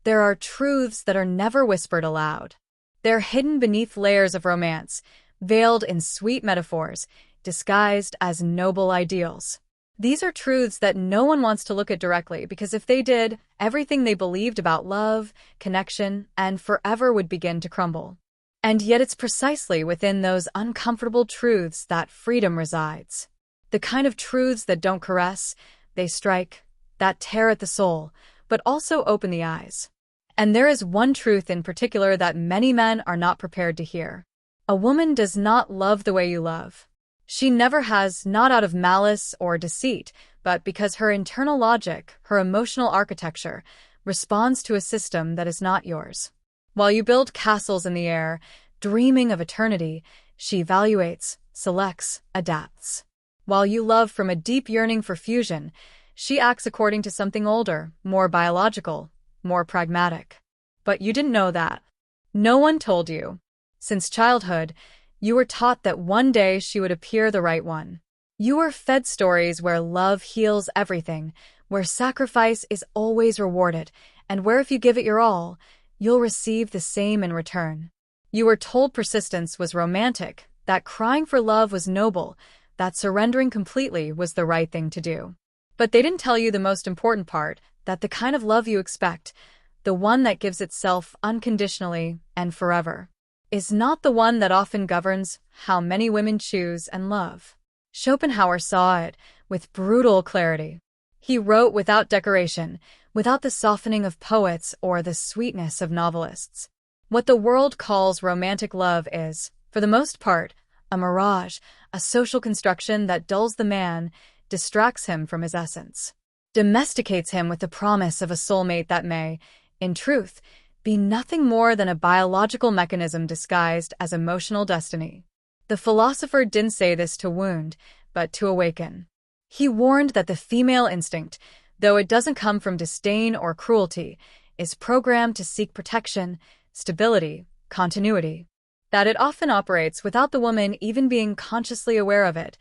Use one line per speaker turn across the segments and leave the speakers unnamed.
There are truths that are never whispered aloud. They're hidden beneath layers of romance, veiled in sweet metaphors, disguised as noble ideals. These are truths that no one wants to look at directly because if they did, everything they believed about love, connection, and forever would begin to crumble. And yet it's precisely within those uncomfortable truths that freedom resides. The kind of truths that don't caress, they strike, that tear at the soul, but also open the eyes. And there is one truth in particular that many men are not prepared to hear. A woman does not love the way you love. She never has, not out of malice or deceit, but because her internal logic, her emotional architecture, responds to a system that is not yours. While you build castles in the air, dreaming of eternity, she evaluates, selects, adapts. While you love from a deep yearning for fusion, she acts according to something older, more biological, more pragmatic. But you didn't know that. No one told you. Since childhood, you were taught that one day she would appear the right one. You were fed stories where love heals everything, where sacrifice is always rewarded, and where if you give it your all, you'll receive the same in return. You were told persistence was romantic, that crying for love was noble, that surrendering completely was the right thing to do. But they didn't tell you the most important part, that the kind of love you expect, the one that gives itself unconditionally and forever, is not the one that often governs how many women choose and love. Schopenhauer saw it with brutal clarity. He wrote without decoration, without the softening of poets or the sweetness of novelists. What the world calls romantic love is, for the most part, a mirage, a social construction that dulls the man, distracts him from his essence, domesticates him with the promise of a soulmate that may, in truth, be nothing more than a biological mechanism disguised as emotional destiny. The philosopher didn't say this to wound, but to awaken. He warned that the female instinct, though it doesn't come from disdain or cruelty, is programmed to seek protection, stability, continuity. That it often operates without the woman even being consciously aware of it,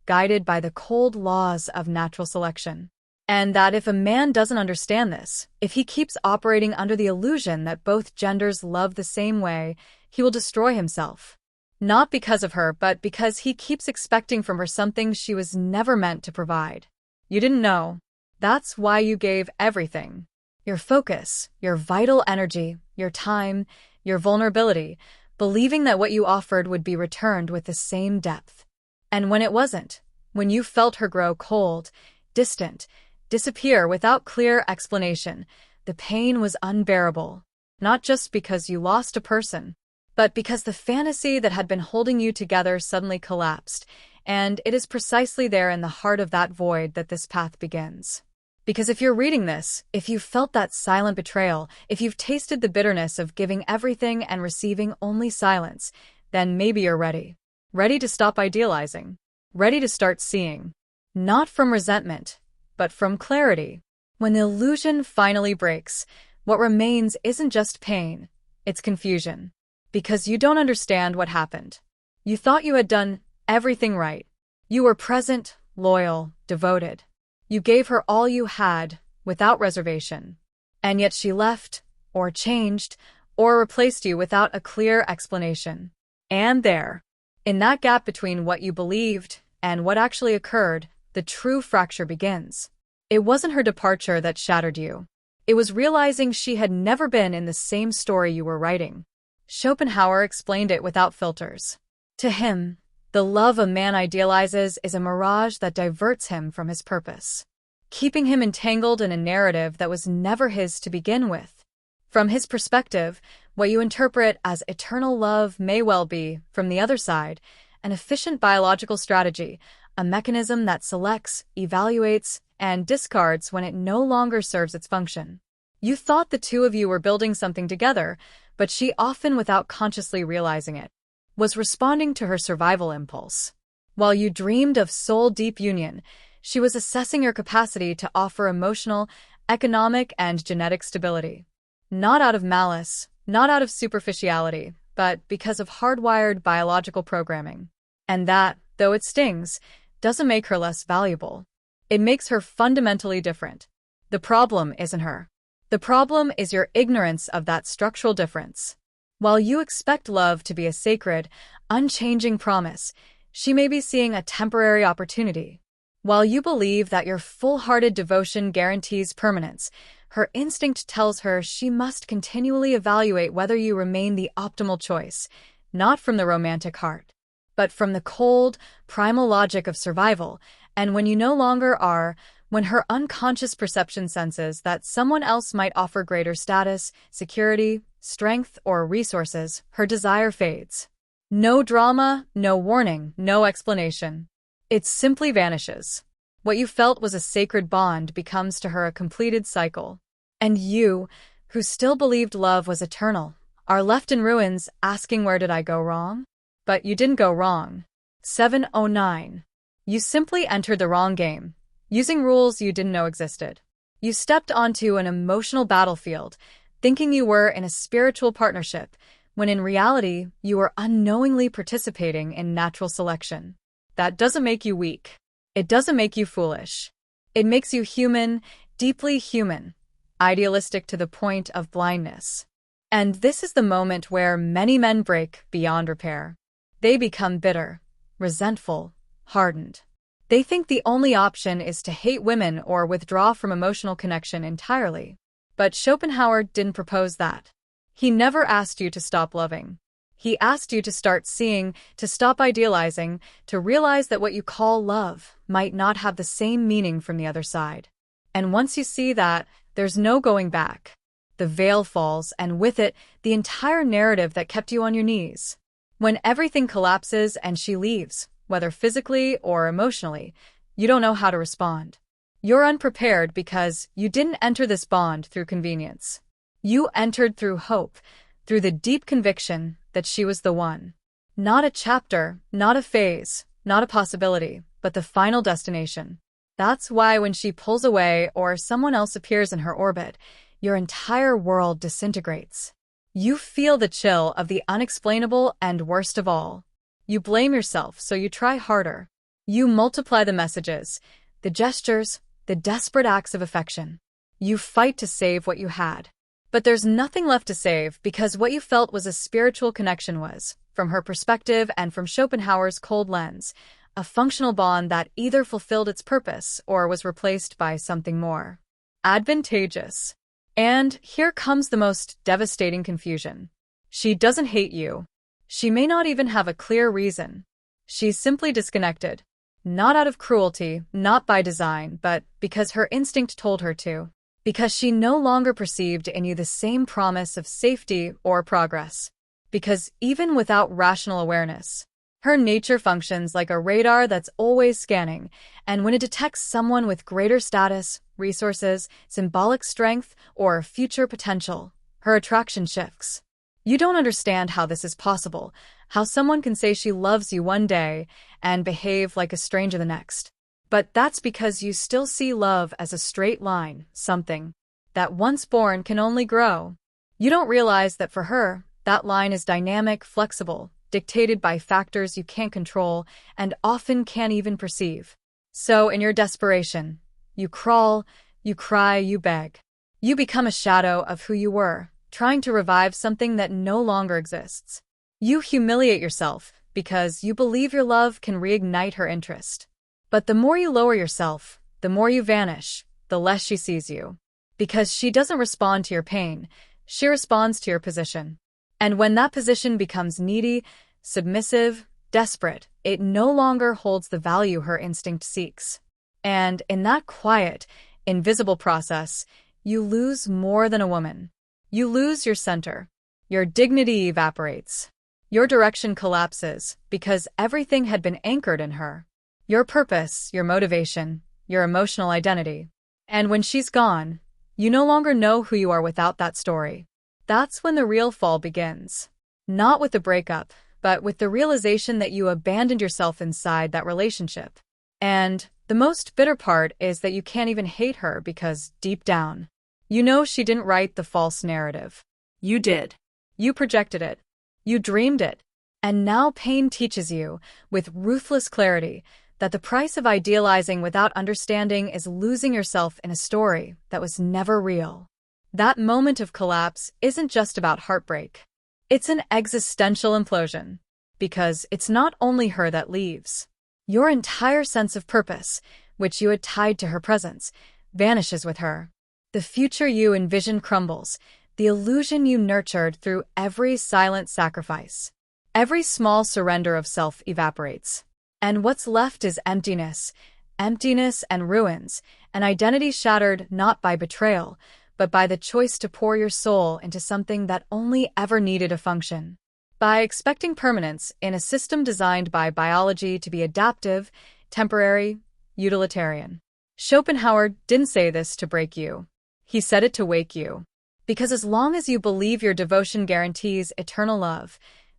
guided by the cold laws of natural selection. And that if a man doesn't understand this, if he keeps operating under the illusion that both genders love the same way, he will destroy himself. Not because of her, but because he keeps expecting from her something she was never meant to provide. You didn't know. That's why you gave everything. Your focus, your vital energy, your time, your vulnerability, believing that what you offered would be returned with the same depth. And when it wasn't, when you felt her grow cold, distant, disappear without clear explanation, the pain was unbearable, not just because you lost a person, but because the fantasy that had been holding you together suddenly collapsed, and it is precisely there in the heart of that void that this path begins. Because if you're reading this, if you've felt that silent betrayal, if you've tasted the bitterness of giving everything and receiving only silence, then maybe you're ready. Ready to stop idealizing. Ready to start seeing. Not from resentment, but from clarity. When the illusion finally breaks, what remains isn't just pain, it's confusion. Because you don't understand what happened. You thought you had done everything right. You were present, loyal, devoted. You gave her all you had, without reservation. And yet she left, or changed, or replaced you without a clear explanation. And there, in that gap between what you believed and what actually occurred, the true fracture begins. It wasn't her departure that shattered you. It was realizing she had never been in the same story you were writing. Schopenhauer explained it without filters. To him, the love a man idealizes is a mirage that diverts him from his purpose, keeping him entangled in a narrative that was never his to begin with. From his perspective, what you interpret as eternal love may well be, from the other side, an efficient biological strategy, a mechanism that selects, evaluates, and discards when it no longer serves its function. You thought the two of you were building something together, but she, often without consciously realizing it, was responding to her survival impulse. While you dreamed of soul-deep union, she was assessing your capacity to offer emotional, economic, and genetic stability. Not out of malice, not out of superficiality, but because of hardwired biological programming. And that, though it stings, doesn't make her less valuable. It makes her fundamentally different. The problem isn't her. The problem is your ignorance of that structural difference. While you expect love to be a sacred, unchanging promise, she may be seeing a temporary opportunity. While you believe that your full-hearted devotion guarantees permanence, her instinct tells her she must continually evaluate whether you remain the optimal choice, not from the romantic heart, but from the cold, primal logic of survival. And when you no longer are, when her unconscious perception senses that someone else might offer greater status, security, strength, or resources, her desire fades. No drama, no warning, no explanation. It simply vanishes. What you felt was a sacred bond becomes to her a completed cycle. And you, who still believed love was eternal, are left in ruins asking, where did I go wrong? But you didn't go wrong. 709. You simply entered the wrong game, using rules you didn't know existed. You stepped onto an emotional battlefield, thinking you were in a spiritual partnership, when in reality, you were unknowingly participating in natural selection. That doesn't make you weak. It doesn't make you foolish. It makes you human, deeply human, idealistic to the point of blindness. And this is the moment where many men break beyond repair. They become bitter, resentful, hardened. They think the only option is to hate women or withdraw from emotional connection entirely. But Schopenhauer didn't propose that. He never asked you to stop loving. He asked you to start seeing, to stop idealizing, to realize that what you call love might not have the same meaning from the other side. And once you see that, there's no going back. The veil falls, and with it, the entire narrative that kept you on your knees. When everything collapses and she leaves, whether physically or emotionally, you don't know how to respond. You're unprepared because you didn't enter this bond through convenience. You entered through hope, through the deep conviction that she was the one. Not a chapter, not a phase, not a possibility, but the final destination. That's why when she pulls away or someone else appears in her orbit, your entire world disintegrates. You feel the chill of the unexplainable, and worst of all, you blame yourself, so you try harder. You multiply the messages, the gestures, the desperate acts of affection. You fight to save what you had. But there's nothing left to save because what you felt was a spiritual connection was, from her perspective and from Schopenhauer's cold lens, a functional bond that either fulfilled its purpose or was replaced by something more advantageous. And here comes the most devastating confusion. She doesn't hate you. She may not even have a clear reason. She's simply disconnected. Not out of cruelty, not by design, but because her instinct told her to. Because she no longer perceived in you the same promise of safety or progress. Because even without rational awareness, her nature functions like a radar that's always scanning, and when it detects someone with greater status, resources, symbolic strength, or future potential, her attraction shifts. You don't understand how this is possible, how someone can say she loves you one day and behave like a stranger the next. But that's because you still see love as a straight line, something that once born can only grow. You don't realize that for her, that line is dynamic, flexible, dictated by factors you can't control and often can't even perceive. So in your desperation, you crawl, you cry, you beg. You become a shadow of who you were, trying to revive something that no longer exists. You humiliate yourself because you believe your love can reignite her interest. But the more you lower yourself, the more you vanish, the less she sees you. Because she doesn't respond to your pain, she responds to your position. And when that position becomes needy, submissive, desperate, it no longer holds the value her instinct seeks. And in that quiet, invisible process, you lose more than a woman. You lose your center. Your dignity evaporates. Your direction collapses because everything had been anchored in her. Your purpose, your motivation, your emotional identity. And when she's gone, you no longer know who you are without that story. That's when the real fall begins. Not with the breakup, but with the realization that you abandoned yourself inside that relationship. And the most bitter part is that you can't even hate her because, deep down, you know she didn't write the false narrative. You did. You projected it. You dreamed it. And now pain teaches you, with ruthless clarity, that the price of idealizing without understanding is losing yourself in a story that was never real. That moment of collapse isn't just about heartbreak. It's an existential implosion. Because it's not only her that leaves. Your entire sense of purpose, which you had tied to her presence, vanishes with her. The future you envisioned crumbles, the illusion you nurtured through every silent sacrifice. Every small surrender of self evaporates. And what's left is emptiness and ruins, an identity shattered not by betrayal, but by the choice to pour your soul into something that only ever needed a function. By expecting permanence in a system designed by biology to be adaptive, temporary, utilitarian. Schopenhauer didn't say this to break you. He said it to wake you. Because as long as you believe your devotion guarantees eternal love,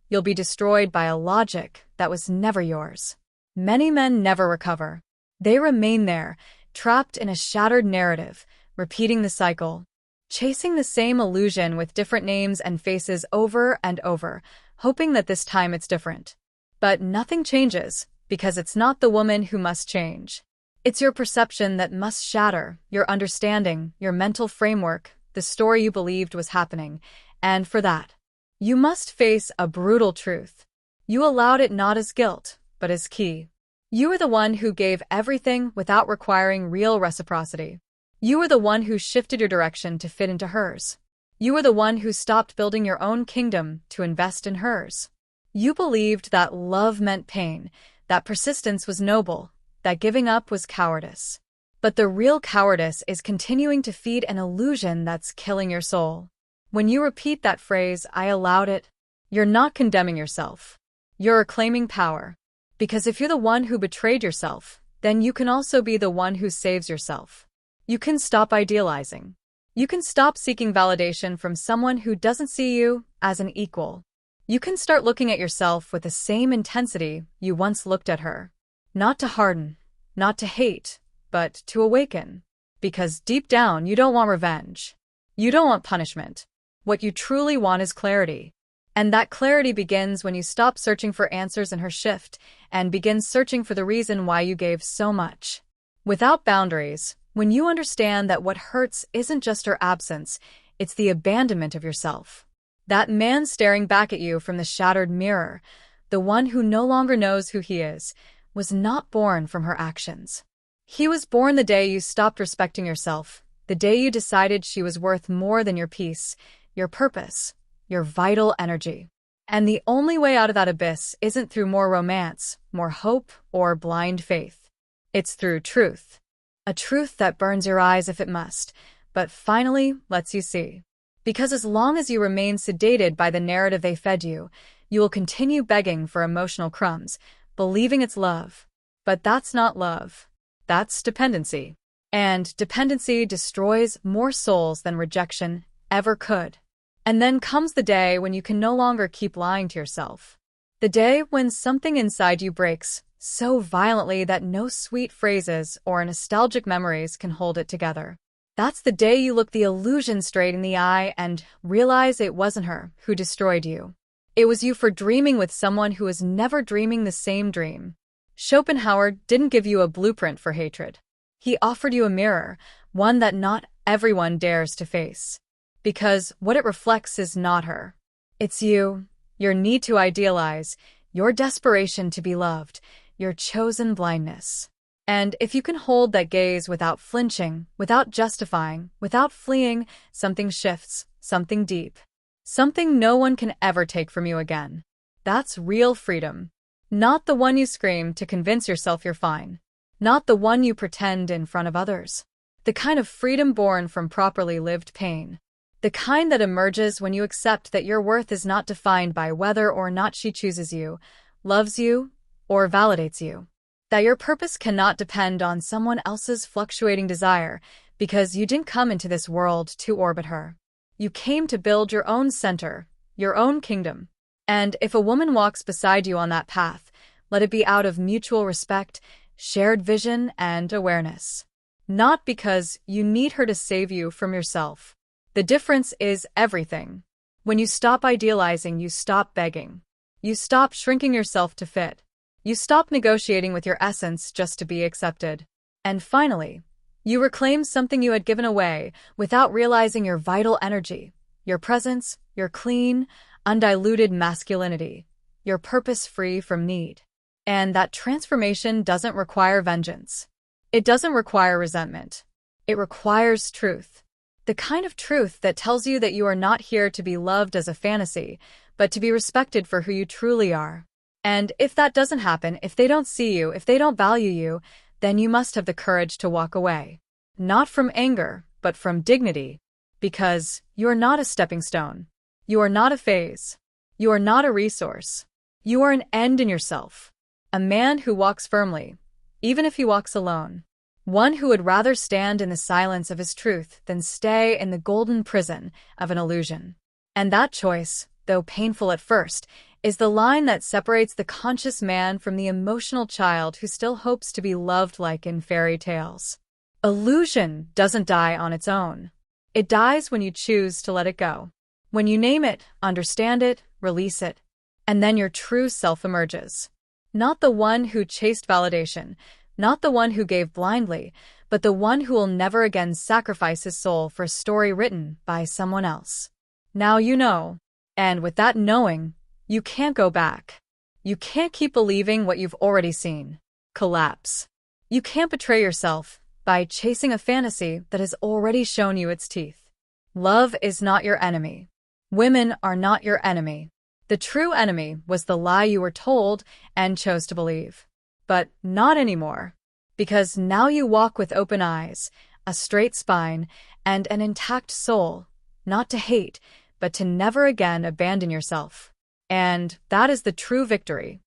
you'll be destroyed by a logic that was never yours. Many men never recover. They remain there, trapped in a shattered narrative, repeating the cycle, chasing the same illusion with different names and faces over and over, hoping that this time it's different. But nothing changes, because it's not the woman who must change. It's your perception that must shatter, your understanding, your mental framework, the story you believed was happening, and for that, you must face a brutal truth. You allowed it not as guilt, but as key. You were the one who gave everything without requiring real reciprocity. You were the one who shifted your direction to fit into hers. You were the one who stopped building your own kingdom to invest in hers. You believed that love meant pain, that persistence was noble, that giving up was cowardice. But the real cowardice is continuing to feed an illusion that's killing your soul. When you repeat that phrase, "I allowed it," you're not condemning yourself. You're reclaiming power. Because if you're the one who betrayed yourself, then you can also be the one who saves yourself. You can stop idealizing. You can stop seeking validation from someone who doesn't see you as an equal. You can start looking at yourself with the same intensity you once looked at her. Not to harden, not to hate, but to awaken. Because deep down, you don't want revenge. You don't want punishment. What you truly want is clarity. And that clarity begins when you stop searching for answers in her shift and begin searching for the reason why you gave so much. Without boundaries, when you understand that what hurts isn't just her absence, it's the abandonment of yourself. That man staring back at you from the shattered mirror, the one who no longer knows who he is, was not born from her actions. He was born the day you stopped respecting yourself, the day you decided she was worth more than your peace, your purpose, your vital energy. And the only way out of that abyss isn't through more romance, more hope, or blind faith. It's through truth. A truth that burns your eyes if it must, but finally lets you see. Because as long as you remain sedated by the narrative they fed you, you will continue begging for emotional crumbs, believing it's love. But that's not love. That's dependency. And dependency destroys more souls than rejection ever could. And then comes the day when you can no longer keep lying to yourself. The day when something inside you breaks so violently that no sweet phrases or nostalgic memories can hold it together. That's the day you look the illusion straight in the eye and realize it wasn't her who destroyed you. It was you for dreaming with someone who was never dreaming the same dream. Schopenhauer didn't give you a blueprint for hatred. He offered you a mirror, one that not everyone dares to face. Because what it reflects is not her. It's you, your need to idealize, your desperation to be loved, your chosen blindness. And if you can hold that gaze without flinching, without justifying, without fleeing, something shifts, something deep. Something no one can ever take from you again. That's real freedom. Not the one you scream to convince yourself you're fine. Not the one you pretend in front of others. The kind of freedom born from properly lived pain. The kind that emerges when you accept that your worth is not defined by whether or not she chooses you, loves you, or validates you. That your purpose cannot depend on someone else's fluctuating desire, because you didn't come into this world to orbit her. You came to build your own center, your own kingdom. And if a woman walks beside you on that path, let it be out of mutual respect, shared vision, and awareness. Not because you need her to save you from yourself. The difference is everything. When you stop idealizing, you stop begging. You stop shrinking yourself to fit. You stop negotiating with your essence just to be accepted. And finally, You reclaim something you had given away without realizing your vital energy, your presence, your clean, undiluted masculinity, your purpose free from need. And that transformation doesn't require vengeance. It doesn't require resentment. It requires truth. The kind of truth that tells you that you are not here to be loved as a fantasy, but to be respected for who you truly are. And if that doesn't happen, if they don't see you, if they don't value you, then you must have the courage to walk away. Not from anger, but from dignity. Because you are not a stepping stone. You are not a phase. You are not a resource. You are an end in yourself. A man who walks firmly, even if he walks alone. One who would rather stand in the silence of his truth than stay in the golden prison of an illusion. And that choice, though painful at first, is the line that separates the conscious man from the emotional child who still hopes to be loved like in fairy tales. Illusion doesn't die on its own. It dies when you choose to let it go. When you name it, understand it, release it, and then your true self emerges. Not the one who chased validation, not the one who gave blindly, but the one who will never again sacrifice his soul for a story written by someone else. Now you know. And with that knowing, you can't go back. You can't keep believing what you've already seen collapse. You can't betray yourself by chasing a fantasy that has already shown you its teeth. Love is not your enemy. Women are not your enemy. The true enemy was the lie you were told and chose to believe. But not anymore. Because now you walk with open eyes, a straight spine, and an intact soul, not to hate, but to never again abandon yourself. And that is the true victory.